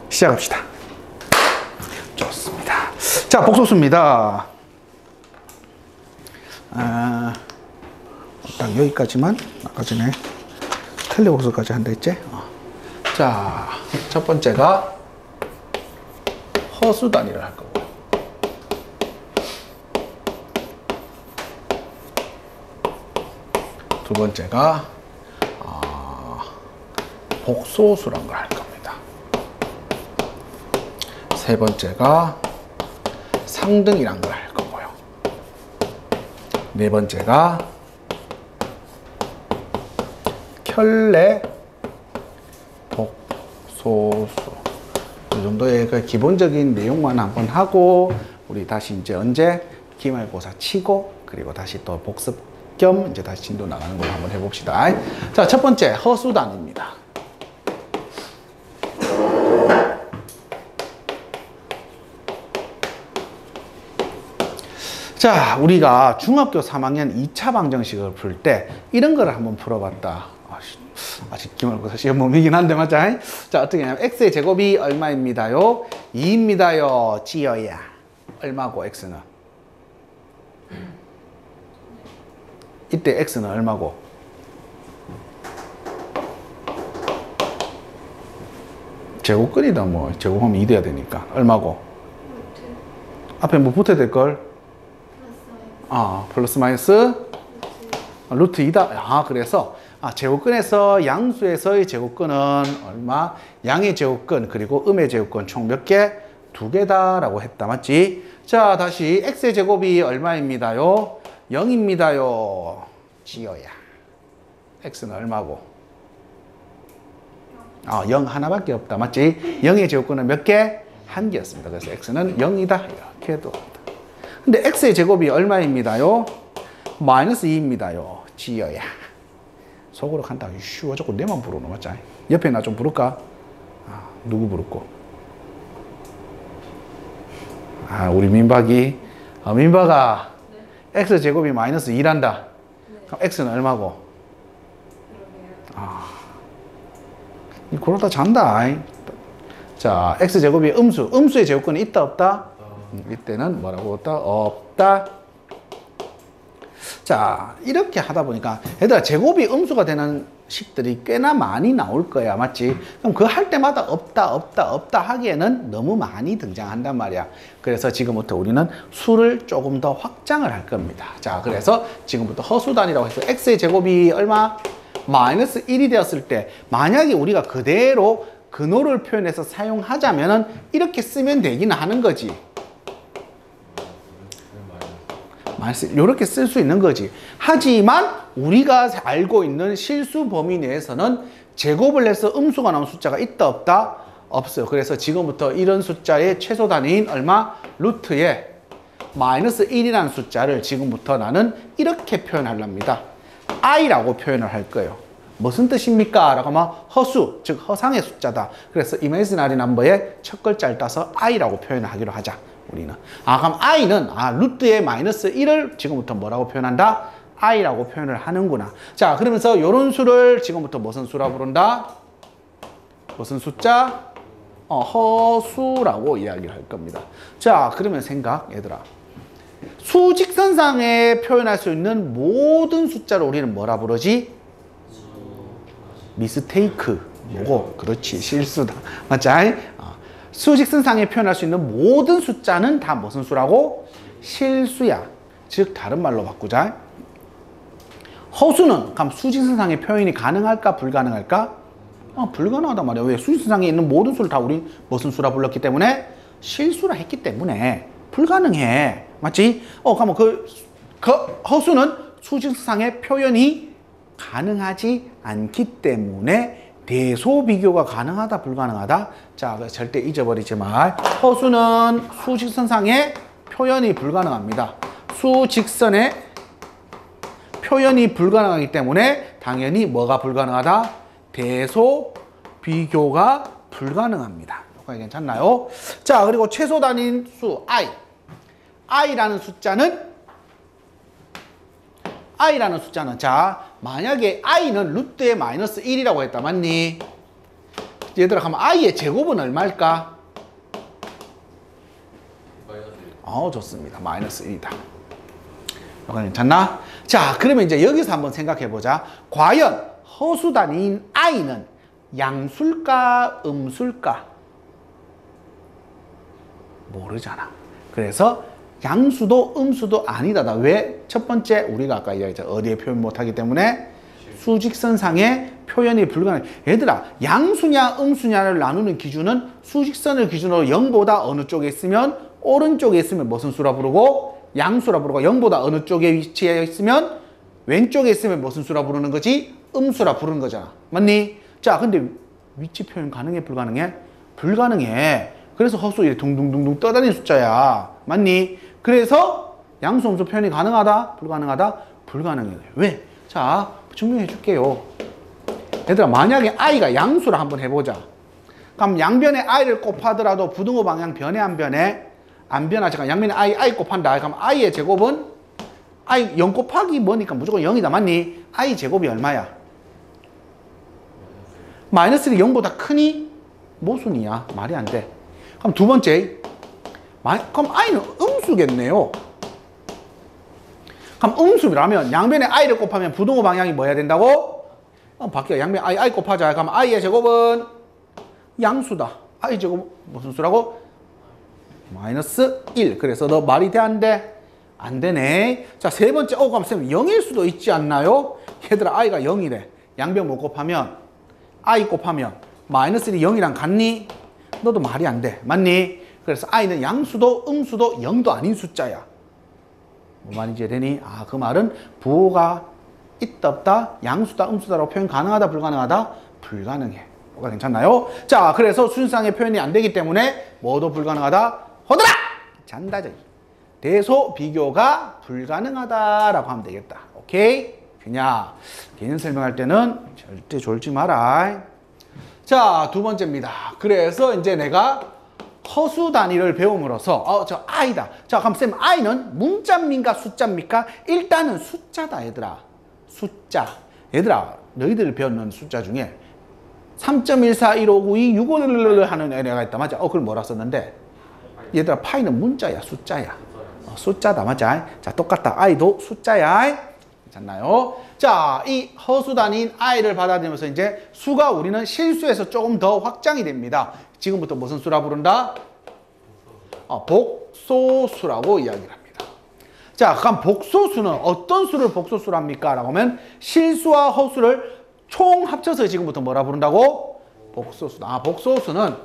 시작합시다. 좋습니다. 자, 복소수입니다. 딱 여기까지만, 아까 전에 텔레복수까지 한다 했지? 자, 첫 번째가 허수 단위를 할 거고, 두 번째가 복소수란 걸 할 겁니다. 세 번째가 상등이란 걸 할 거고요. 네 번째가 켤레 복소수. 이 정도의 그 기본적인 내용만 한번 하고, 우리 다시 이제 언제 기말고사 치고, 그리고 다시 또 복습 겸 이제 다시 진도 나가는 걸로 한번 해봅시다. 자, 첫 번째 허수단위입니다. 자, 우리가 중학교 3학년 2차 방정식을 풀 때 이런 거를 한번 풀어봤다. 아직 기말고사 시험 몸이긴 한데 맞죠? 자, 어떻게 하냐면 x의 제곱이 얼마입니다요? 2입니다요. 지어야 얼마고 x는? 이때 x는 얼마고? 제곱근이다. 뭐 제곱하면 2 돼야 되니까 얼마고? 앞에 뭐 붙어야 될걸? 플러스 마이너스 루트 2다. 그래서 제곱근에서 양수에서의 제곱근은 얼마? 양의 제곱근 그리고 음의 제곱근 총 몇 개? 2개다 라고 했다. 맞지? 자, 다시 x의 제곱이 얼마입니다요? 0입니다요. 지어야 x는 얼마고? 0 하나밖에 없다. 맞지? 0의 제곱근은 몇 개? 1개였습니다. 그래서 x는 0이다. 이렇게 해도 근데 x의 제곱이 얼마입니다요? 마이너스 2입니다요. 지어야. 속으로 간다. 쉬워. 자꾸 내만 부르노. 맞지? 옆에 나 좀 부를까? 누구 부르고? 우리 민박이. 민박아. 네. x 제곱이 마이너스 2란다. 네. 그럼 x는 얼마고? 그러다 잔다. 자, x 제곱이 음수. 음수의 제곱근이 있다 없다? 이때는 뭐라고 했다? 없다. 자, 이렇게 하다 보니까 얘들아 제곱이 음수가 되는 식들이 꽤나 많이 나올 거야. 맞지? 그럼 그 할 때마다 없다 하기에는 너무 많이 등장한단 말이야. 그래서 지금부터 우리는 수를 조금 더 확장을 할 겁니다. 자, 그래서 지금부터 허수단위라고 해서 x의 제곱이 얼마? 마이너스 1이 되었을 때 만약에 우리가 그대로 근호를 표현해서 사용하자면은 이렇게 쓰면 되기는 하는 거지. 이렇게 쓸 수 있는 거지. 하지만 우리가 알고 있는 실수 범위 내에서는 제곱을 해서 음수가 나온 숫자가 있다 없다? 없어요. 그래서 지금부터 이런 숫자의 최소 단위인 얼마? 루트에 마이너스 1이라는 숫자를 지금부터 나는 이렇게 표현하랍니다. i라고 표현을 할 거예요. 무슨 뜻입니까? 라고 하면 허수, 즉 허상의 숫자다. 그래서 imaginary number의 첫 글자를 따서 i라고 표현을 하기로 하자. 우리는. 그럼 i는 루트의 마이너스 1을 지금부터 뭐라고 표현한다? i라고 표현을 하는구나. 자, 그러면서 이런 수를 지금부터 무슨 수라고 부른다? 무슨 숫자? 허수라고 이야기를 할 겁니다. 자, 그러면 생각, 얘들아. 수직선상에 표현할 수 있는 모든 숫자를 우리는 뭐라 부르지? 미스테이크. 뭐고? 그렇지, 실수다. 맞지? 수직선상에 표현할 수 있는 모든 숫자는 다 무슨 수라고? 실수야. 즉 다른 말로 바꾸자. 허수는 그럼 수직선상에 표현이 가능할까 불가능할까? 불가능하단 말이야. 왜? 수직선상에 있는 모든 수를 다 우리 무슨 수라 불렀기 때문에 실수라 했기 때문에 불가능해. 맞지? 그러면 그 허수는 수직선상에 표현이 가능하지 않기 때문에 대소 비교가 가능하다 불가능하다? 자, 절대 잊어버리지 마. 허수는 수직선상에 표현이 불가능합니다. 수직선에 표현이 불가능하기 때문에 당연히 뭐가 불가능하다? 대소 비교가 불가능합니다. 여기까지 괜찮나요? 자, 그리고 최소 단위인 수 i. i라는 숫자는 i라는 숫자는 자 만약에 i는 루트의 마이너스 1이라고 했다. 맞니? 얘들아 그럼 i의 제곱은 얼마일까? 좋습니다. 마이너스 1이다. 이거 괜찮나? 자 그러면 이제 여기서 한번 생각해 보자. 과연 허수 단위인 i는 양수일까 음수일까? 모르잖아. 그래서 양수도 음수도 아니다. 왜? 첫 번째 우리가 아까 이야기했죠. 어디에 표현 못하기 때문에 수직선상의 표현이 불가능해. 얘들아 양수냐 음수냐를 나누는 기준은 수직선을 기준으로 0보다 어느 쪽에 있으면 오른쪽에 있으면 무슨 수라 부르고 양수라 부르고 0보다 어느 쪽에 위치해 있으면 왼쪽에 있으면 무슨 수라 부르는 거지? 음수라 부르는 거잖아. 맞니? 자 근데 위치 표현 가능해 불가능해? 불가능해. 그래서 허수 이렇게 둥둥둥둥 떠다니는 숫자야. 맞니? 그래서 양수 음수 표현이 가능하다? 불가능하다? 불가능해. 왜? 자 증명해 줄게요. 얘들아 만약에 i가 양수라 한번 해보자. 그럼 양변에 i를 곱하더라도 부등호 방향 변해 안 변해? 안 변하지. 양변에 i 곱한다. 그럼 i의 제곱은 i 0 곱하기 뭐니까 무조건 0이다. 맞니? i 제곱이 얼마야? 마이너스는 0보다 크니? 모순이야. 말이 안 돼. 그럼 두 번째 그럼 i는 음수겠네요. 그럼 음수라면 양변에 i를 곱하면 부등호 방향이 뭐 해야 된다고? 바뀌어. 양변에 i 곱하자. 그럼 i의 제곱은 양수다. i 제곱 무슨 수라고? 마이너스 1. 그래서 너 말이 돼 안 돼? 안 되네. 자, 세 번째. 그럼 쌤 0일 수도 있지 않나요? 얘들아 i가 0이래. 양변 못 곱하면 i 곱하면 마이너스 1이 0이랑 같니? 너도 말이 안 돼. 맞니? 그래서 i는 양수도 음수도 0도 아닌 숫자야. 뭐 말인지 이해되니? 그 말은 부호가 있다 없다? 양수다 음수다라고 표현 가능하다 불가능하다? 불가능해. 뭐가 괜찮나요? 자 그래서 순상의 표현이 안 되기 때문에 뭐도 불가능하다? 허드라! 잔다저기. 대소 비교가 불가능하다라고 하면 되겠다. 오케이? 그냥 개념 설명할 때는 절대 졸지 마라. 자, 두 번째입니다. 그래서 이제 내가 허수 단위를 배움으로써 저 i다. 자, 그럼 쌤 i는 문자입니까 숫자입니까? 일단은 숫자다 얘들아. 숫자. 얘들아 너희들 배웠는 숫자 중에 3.141592 65 하는 애가 있다. 맞아? 그걸 뭐라 썼는데? 얘들아 파이는 문자야 숫자야. 숫자다. 맞아? 자 똑같다. i도 숫자야. 괜찮나요? 자, 이 허수 단위인 i를 받아들이면서 이제 수가 우리는 실수에서 조금 더 확장이 됩니다. 지금부터 무슨 수라 부른다? 복소수라고 이야기를 합니다. 자, 그럼 복소수는 어떤 수를 복소수로 합니까? 라고 하면 실수와 허수를 총 합쳐서 지금부터 뭐라 부른다고? 복소수다. 복소수는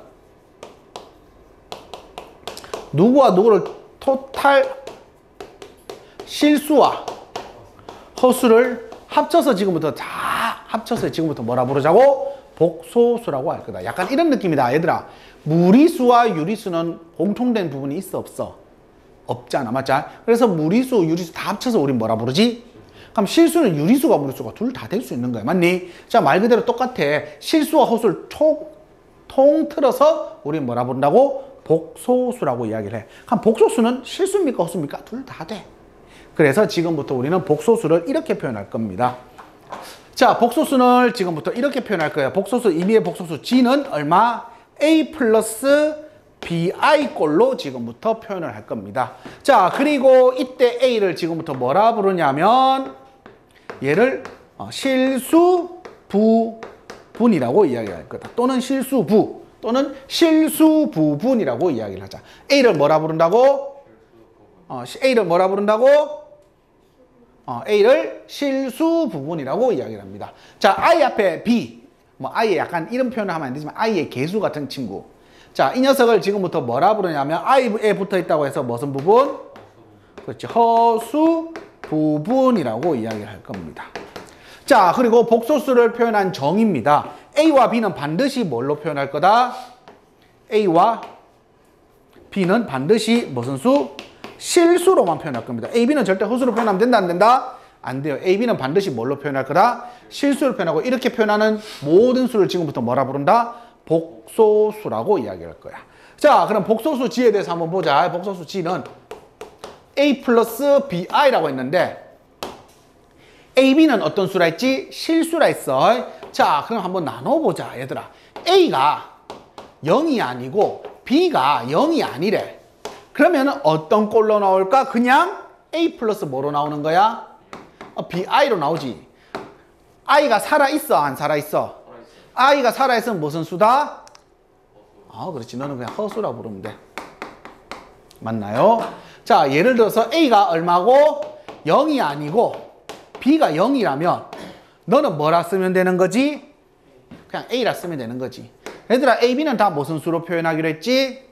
누구와 누구를 토탈 실수와 허수를 합쳐서 지금부터 다 합쳐서 지금부터 뭐라 부르자고? 복소수라고 할 거다. 약간 이런 느낌이다. 얘들아 무리수와 유리수는 공통된 부분이 있어 없어? 없잖아. 맞자? 그래서 무리수, 유리수 다 합쳐서 우린 뭐라 부르지? 그럼 실수는 유리수가 무리수가 둘 다 될 수 있는 거야. 맞니? 자, 말 그대로 똑같아. 실수와 허수를 통틀어서 우린 뭐라 부른다고? 복소수라고 이야기를 해. 그럼 복소수는 실수입니까? 허수입니까? 둘 다 돼. 그래서 지금부터 우리는 복소수를 이렇게 표현할 겁니다. 자, 복소수는 지금부터 이렇게 표현할 거예요. 복소수, 임의의 복소수 g는 얼마? a 플러스 bi 꼴로 지금부터 표현을 할 겁니다. 자, 그리고 이때 a를 지금부터 뭐라 부르냐면 얘를 실수부분이라고 이야기할 거다. 또는 실수부 또는 실수부분이라고 이야기를 하자. a를 뭐라 부른다고? a를 뭐라 부른다고? a를 실수부분이라고 이야기를 합니다. 자, i 앞에 b, i의 약간 이런 표현을 하면 안 되지만 i의 개수 같은 친구. 자, 이 녀석을 지금부터 뭐라 부르냐면 i에 붙어 있다고 해서 무슨 부분? 그렇지, 허수 부분이라고 이야기를 할 겁니다. 자, 그리고 복소수를 표현한 정의입니다. a와 b는 반드시 뭘로 표현할 거다? a와 b는 반드시 무슨 수? 실수로만 표현할 겁니다. a, b는 절대 허수로 표현하면 된다 안 된다? 안 돼요. a, b는 반드시 뭘로 표현할 거다? 실수로 표현하고 이렇게 표현하는 모든 수를 지금부터 뭐라 부른다? 복소수라고 이야기할 거야. 자, 그럼 복소수 g에 대해서 한번 보자. 복소수 g는 a 플러스 bi라고 했는데 A, B는 어떤 수라 했지? 실수라 했어. 자, 그럼 한번 나눠보자, 얘들아. A가 0이 아니고 B가 0이 아니래. 그러면 어떤 꼴로 나올까? 그냥 A 플러스 뭐로 나오는 거야? BI로 나오지. I가 살아있어, 안 살아있어? I가 살아있으면 무슨 수다? 그렇지. 너는 그냥 허수라 부르면 돼. 맞나요? 자, 예를 들어서 A가 얼마고 0이 아니고 B가 0이라면 너는 뭐라 쓰면 되는 거지? 그냥 A라 쓰면 되는 거지. 얘들아, A, B는 다 무슨 수로 표현하기로 했지?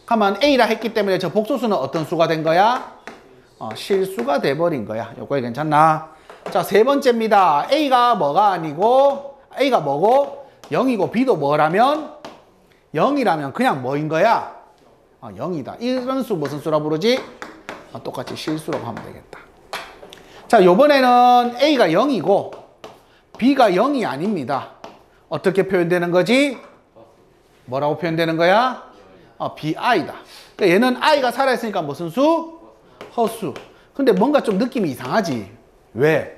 그러면 A라 했기 때문에 저 복소수는 어떤 수가 된 거야? 실수가 돼버린 거야. 요거 괜찮나? 자, 세 번째입니다. A가 뭐가 아니고 A가 뭐고 0이고 B도 뭐라면 0이라면 그냥 뭐인 거야? 0이다. 이런 수 무슨 수라 부르지? 똑같이 실수라고 하면 되겠다. 자, 요번에는 A가 0이고 B가 0이 아닙니다. 어떻게 표현되는 거지? 뭐라고 표현되는 거야? BI다. 그러니까 얘는 I가 살아있으니까 무슨 수? 허수. 근데 뭔가 좀 느낌이 이상하지? 왜?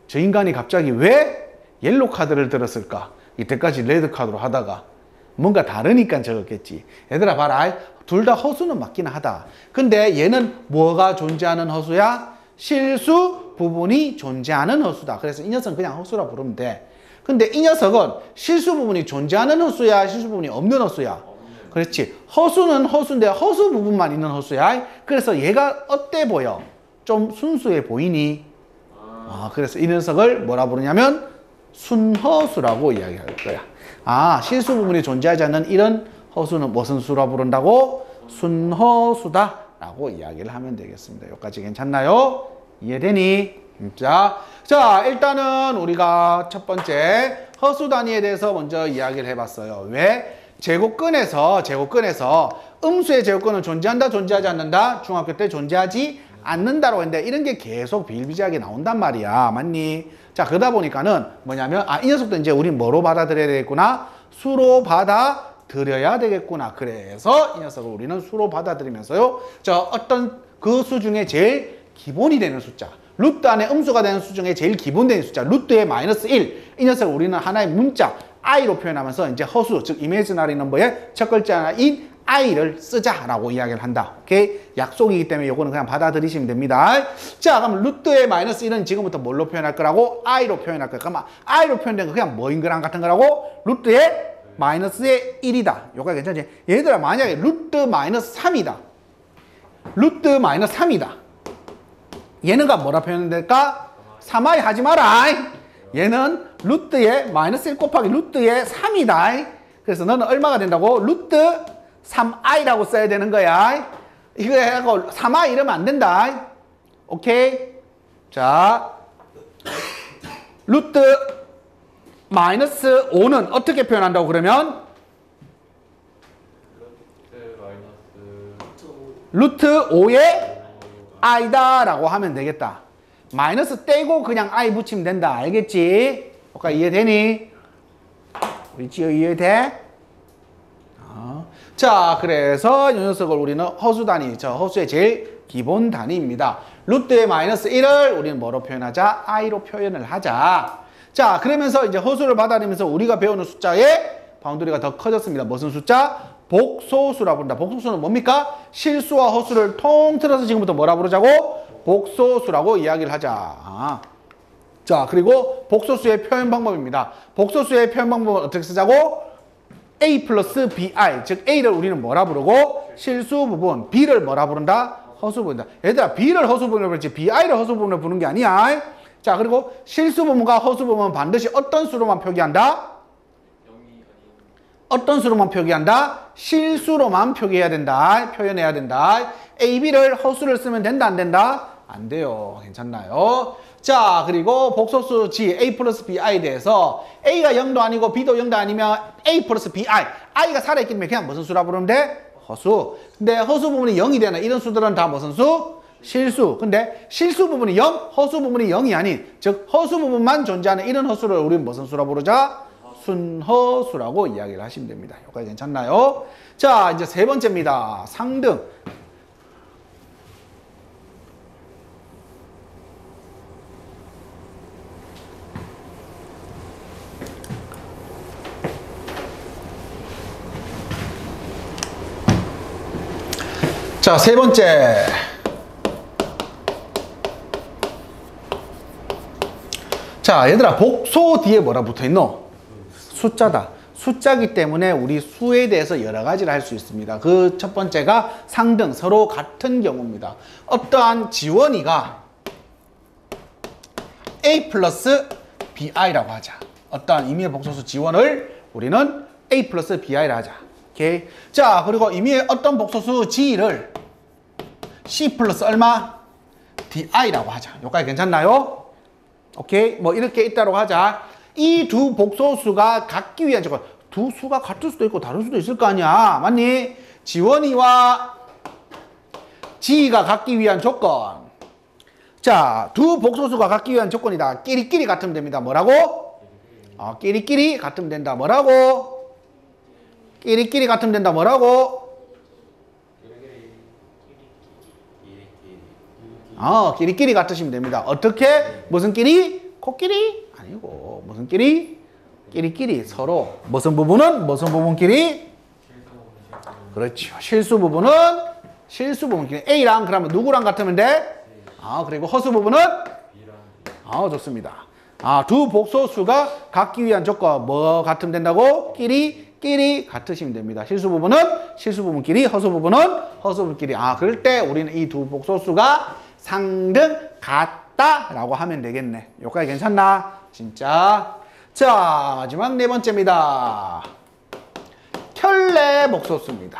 저 인간이 갑자기 왜 옐로 카드를 들었을까? 이때까지 레드 카드로 하다가 뭔가 다르니까 적었겠지. 얘들아 봐라. 둘 다 허수는 맞긴 하다. 근데 얘는 뭐가 존재하는 허수야? 실수 부분이 존재하는 허수다. 그래서 이 녀석은 그냥 허수라 부르면 돼. 근데 이 녀석은 실수 부분이 존재하는 허수야? 실수 부분이 없는 허수야? 그렇지. 허수는 허수인데 허수 부분만 있는 허수야. 그래서 얘가 어때 보여? 좀 순수해 보이니? 그래서 이 녀석을 뭐라 부르냐면 순허수라고 이야기할 거야. 실수 부분이 존재하지 않는 이런 허수는 무슨 수라 부른다고? 순허수다 라고 이야기를 하면 되겠습니다. 여기까지 괜찮나요? 이해되니? 자, 일단은 우리가 첫 번째 허수 단위에 대해서 먼저 이야기를 해봤어요. 왜? 제곱근에서 음수의 제곱근은 존재한다, 존재하지 않는다? 중학교 때 존재하지 않는다라고 했는데 이런 게 계속 비일비재하게 나온단 말이야. 맞니? 자, 그러다 보니까는 뭐냐면 이 녀석도 이제 우리 뭐로 받아들여야 되겠구나? 수로 받아들여야 되겠구나. 그래서 이 녀석을 우리는 수로 받아들이면서요. 어떤 그 수 중에 제일 기본이 되는 숫자. 루트 안에 음수가 되는 수 중에 제일 기본되는 숫자. 루트의 마이너스 1. 이 녀석을 우리는 하나의 문자 i로 표현하면서 이제 허수, 즉 이미지너리 넘버의 첫 글자인 i를 쓰자라고 이야기를 한다. 오케이? 약속이기 때문에 요거는 그냥 받아들이시면 됩니다. 자, 그럼 루트의 마이너스 1은 지금부터 뭘로 표현할 거라고? i로 표현할 거야. 그러면 i로 표현된 거 그냥 뭐인 거랑 같은 거라고? 루트의 마이너스의 1이다. 요거 괜찮지? 얘들아, 만약에 루트 마이너스 3이다. 루트 마이너스 3이다. 얘는가 뭐라 표현될까? 3i 하지 마라. 얘는 루트의 마이너스 1 곱하기 루트의 3이다. 그래서 너는 얼마가 된다고? 루트 3i라고 써야 되는 거야. 이거 해갖고 3i 이러면 안 된다. 오케이? 자, 루트 마이너스 5는 어떻게 표현한다고 그러면? 루트 5의 i다 라고 하면 되겠다. 마이너스 떼고 그냥 i 붙이면 된다. 알겠지? 오케이, 이해되니? 우리 지어 이해돼? 자, 그래서 이 녀석을 우리는 허수 단위, 허수의 제일 기본 단위입니다. 루트의 마이너스 1을 우리는 뭐로 표현하자? i로 표현을 하자. 자, 그러면서 이제 허수를 받아들이면서 우리가 배우는 숫자의 바운더리가 더 커졌습니다. 무슨 숫자? 복소수라고 부른다. 복소수는 뭡니까? 실수와 허수를 통틀어서 지금부터 뭐라 부르자고? 복소수라고 이야기를 하자. 자, 그리고 복소수의 표현 방법입니다. 복소수의 표현 방법은 어떻게 쓰자고? A 플러스 BI, 즉 A를 우리는 뭐라 부르고 실수 부분, B를 뭐라 부른다? 허수 부분이다. 얘들아, B를 허수 부분으로 부르지 BI를 허수 부분으로 부르는 게 아니야. 자, 그리고 실수 부분과 허수 부분은 반드시 어떤 수로만 표기한다? 어떤 수로만 표기한다? 실수로만 표기해야 된다. 표현해야 된다. A, B를 허수를 쓰면 된다, 안 된다? 안 돼요. 괜찮나요? 자, 그리고 복소수 G, A 플러스 BI에 대해서 A가 0도 아니고 B도 0도 아니면 A 플러스 BI. I가 살아있기 때문에 그냥 무슨 수라 부르면 돼? 허수. 근데 허수 부분이 0이 되는 이런 수들은 다 무슨 수? 실수. 근데 실수 부분이 0, 허수 부분이 0이 아닌, 즉 허수 부분만 존재하는 이런 허수를 우리는 무슨 수라 부르자? 순허수라고 이야기를 하시면 됩니다. 여기까지 괜찮나요? 자, 이제 세 번째입니다. 상등. 자, 세 번째. 자, 얘들아, 복소 뒤에 뭐라 붙어 있노? 숫자다. 숫자기 때문에 우리 수에 대해서 여러 가지를 할 수 있습니다. 그 첫 번째가 상등, 서로 같은 경우입니다. 어떠한 지원이가 A 플러스 BI라고 하자. 어떠한 임의의 복소수 지원을 우리는 A 플러스 BI를 하자. 오케이. 자, 그리고 임의의 어떤 복소수 G를 C 플러스 얼마? DI라고 하자. 여기까지 괜찮나요? 오케이. 뭐 이렇게 있다고 하자. 이 두 복소수가 같기 위한 조건. 두 수가 같을 수도 있고 다를 수도 있을 거 아니야. 맞니? 지원이와 G가 같기 위한 조건. 자, 두 복소수가 같기 위한 조건이다. 끼리끼리 같으면 됩니다. 뭐라고? 끼리끼리 같으면 된다. 뭐라고? 끼리끼리 같으면 된다. 뭐라고? 끼리끼리 같으시면 됩니다. 어떻게? 무슨 끼리? 코끼리? 아니고 무슨 끼리? 끼리끼리 서로 무슨 부분은 무슨 부분끼리? 그렇죠. 실수 부분끼리 A랑 그러면 누구랑 같으면 돼? 그리고 허수 부분은? 좋습니다. 두 복소수가 같기 위한 조건 뭐 같으면 된다고? 끼리 같으시면 됩니다. 실수 부분은 실수 부분끼리, 허수 부분은 허수 부분끼리. 그럴 때 우리는 이 두 복소수가 상등 같다라고 하면 되겠네. 여기까지 괜찮나? 진짜. 자, 마지막 네 번째입니다. 켤레 복소수입니다.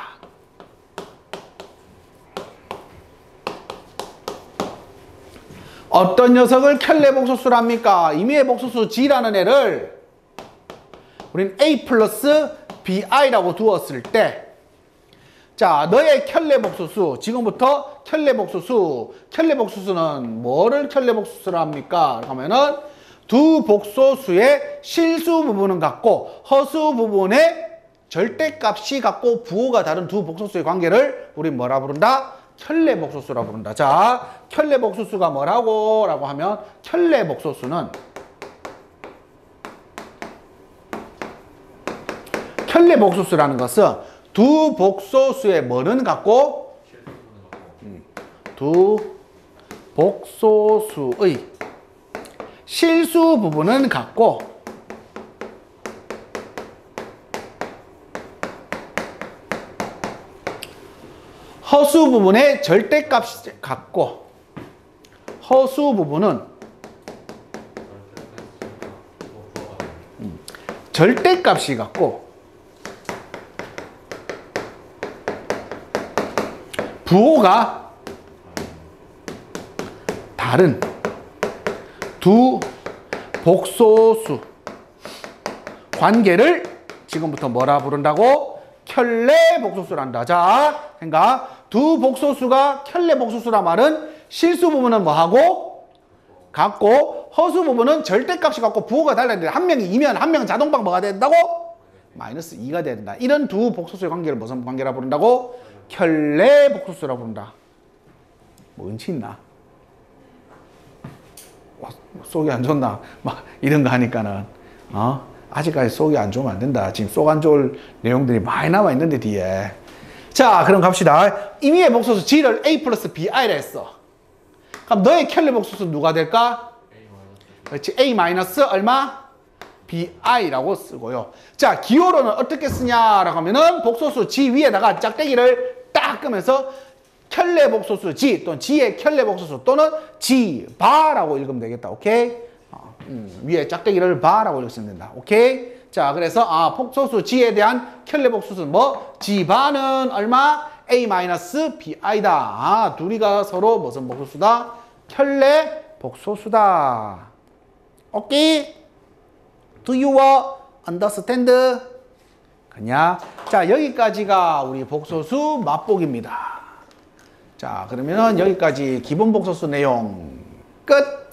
어떤 녀석을 켤레 복소수랍니까? 임의의 복소수 G라는 애를 우린 A 플러스 BI라고 두었을 때, 자, 너의 켤레 복소수, 지금부터 켤레 복소수는 뭐를 켤레 복소수라 합니까? 그러면은 두 복소수의 실수 부분은 같고 허수 부분의 절대값이 같고 부호가 다른 두 복소수의 관계를 우리 뭐라 부른다? 켤레 복소수라 부른다. 자, 켤레 복소수가 뭐라고? 라고 하면 켤레 복소수는 켤레 복소수라는 것은 두 복소수의 뭐는 같고? 두 복소수의 실수 부분은 같고 허수 부분의 절대값이 같고 허수 부분은 절대값이 같고 부호가 다른 두 복소수 관계를 지금부터 뭐라 부른다고? 켤레 복소수란다. 자, 그러니까 두 복소수가 켤레 복소수란 말은 실수 부분은 뭐하고? 같고 허수 부분은 절대값이 같고 부호가 달라야 돼. 한 명이 2면 한 명은 자동방 뭐가 된다고? 마이너스 2가 돼야 된다. 이런 두 복소수의 관계를 무슨 관계라 부른다고? 켤레 복소수라 부른다. 뭐 은치 있나? 속이 안 좋나? 막 이런 거 하니까는 아직까지 속이 안 좋으면 안 된다. 지금 속 안 좋을 내용들이 많이 남아 있는데 뒤에. 자, 그럼 갑시다. 임의의 복소수 G를 A 플러스 BI라 했어. 그럼 너의 켤레 복소수 누가 될까? 그렇지. A 마이너스 얼마? BI라고 쓰고요. 자, 기호로는 어떻게 쓰냐라고 하면은 복소수 G 위에다가 짝대기를 딱 끄면서 켤레 복소수 G 또는 G의 켤레 복소수 또는 G 바라고 읽으면 되겠다. 오케이? 위에 짝대기를 바라고 읽으면 된다. 오케이? 자, 그래서 복소수 G에 대한 켤레 복소수는 뭐? G 바는 얼마? A 마이너스 BI다. 둘이가 서로 무슨 복소수다? 켤레 복소수다. 오케이? Do you understand? 그냥. 자, 여기까지가 우리 복소수 맛보기입니다. 자, 그러면 여기까지 기본 복소수 내용 끝!